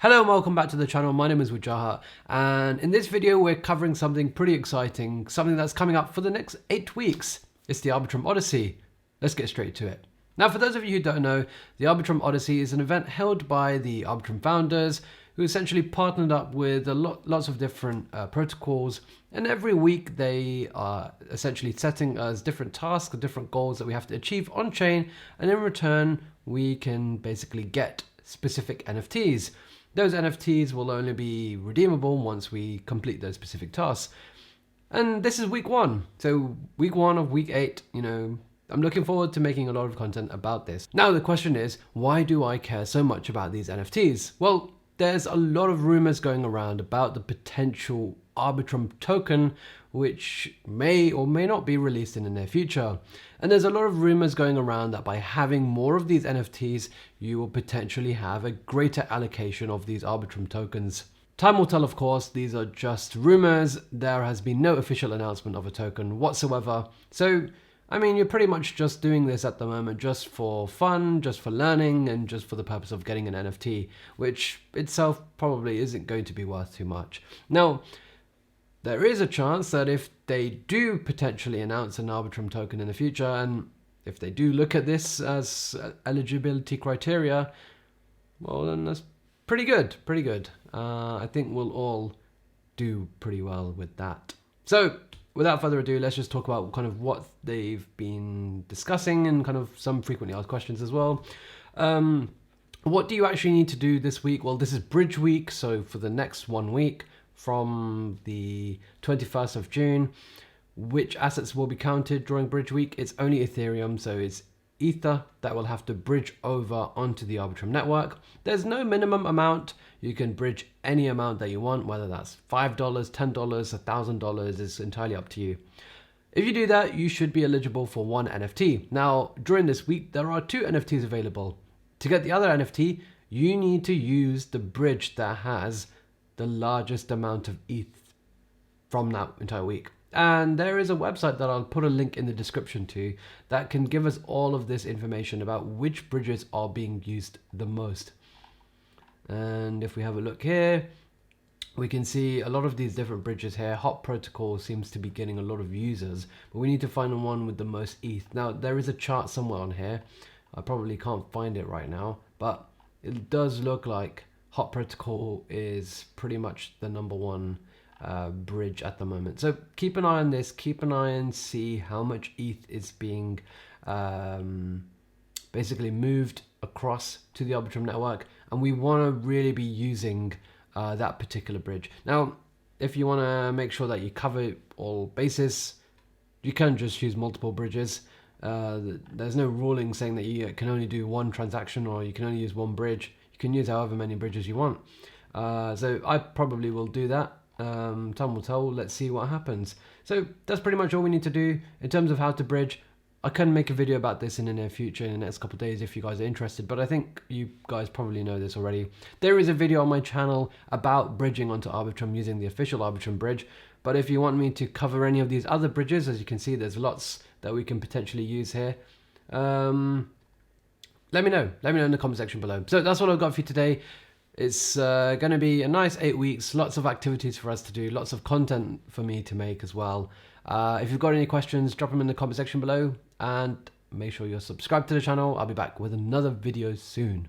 Hello and welcome back to the channel. My name is Wajahat, and in this video we're covering something pretty exciting, something that's coming up for the next 8 weeks. It's the Arbitrum Odyssey. Let's get straight to it. Now, for those of you who don't know, the Arbitrum Odyssey is an event held by the Arbitrum founders who essentially partnered up with lots of different protocols, and every week they are essentially setting us different tasks, different goals that we have to achieve on chain, and in return we can basically get specific NFTs. Those NFTs will only be redeemable once we complete those specific tasks. And this is week 1. So week 1 of week 8, I'm looking forward to making a lot of content about this. Now the question is, why do I care so much about these NFTs? Well, there's a lot of rumors going around about the potential Arbitrum token, which may or may not be released in the near future. And there's a lot of rumors going around that by having more of these NFTs, you will potentially have a greater allocation of these Arbitrum tokens. Time will tell, of course. These are just rumors. There has been no official announcement of a token whatsoever. So, you're pretty much just doing this at the moment just for fun, just for learning, and just for the purpose of getting an NFT, which itself probably isn't going to be worth too much. Now, there is a chance that if they do potentially announce an Arbitrum token in the future, and if they do look at this as eligibility criteria, well, then that's pretty good. I think we'll all do pretty well with that. So, without further ado, let's just talk about kind of what they've been discussing and kind of some frequently asked questions as well. What do you actually need to do this week? Well, this is Bridge Week, so for the next 1 week, from the 21st of June, which assets will be counted during Bridge Week? It's only Ethereum, so it's Ether that will have to bridge over onto the Arbitrum network. There's no minimum amount. You can bridge any amount that you want, whether that's $5, $10, $1,000, is entirely up to you. If you do that, you should be eligible for 1 NFT. Now, during this week, there are 2 NFTs available. To get the other NFT, you need to use the bridge that has the largest amount of ETH from that entire week. And there is a website that I'll put a link in the description to that can give us all of this information about which bridges are being used the most. And if we have a look here, we can see a lot of these different bridges here. Hot Protocol seems to be getting a lot of users, but we need to find the one with the most ETH. Now, there is a chart somewhere on here. I probably can't find it right now, but it does look like Hot Protocol is pretty much the number 1 bridge at the moment. So keep an eye on this, keep an eye and see how much ETH is being basically moved across to the Arbitrum network, and we want to really be using that particular bridge. Now, if you want to make sure that you cover all bases, you can just use multiple bridges. There's no ruling saying that you can only do 1 transaction or you can only use 1 bridge. You can use however many bridges you want. So I probably will do that. Time will tell. Let's see what happens. So that's pretty much all we need to do in terms of how to bridge. I can make a video about this in the near future, in the next couple of days, if you guys are interested, but I think you guys probably know this already. There is a video on my channel about bridging onto Arbitrum using the official Arbitrum bridge, but if you want me to cover any of these other bridges, as you can see, there's lots that we can potentially use here. Let me know in the comment section below. So that's all I've got for you today. It's going to be a nice 8 weeks, lots of activities for us to do, lots of content for me to make as well. If you've got any questions, drop them in the comment section below, and make sure you're subscribed to the channel. I'll be back with another video soon.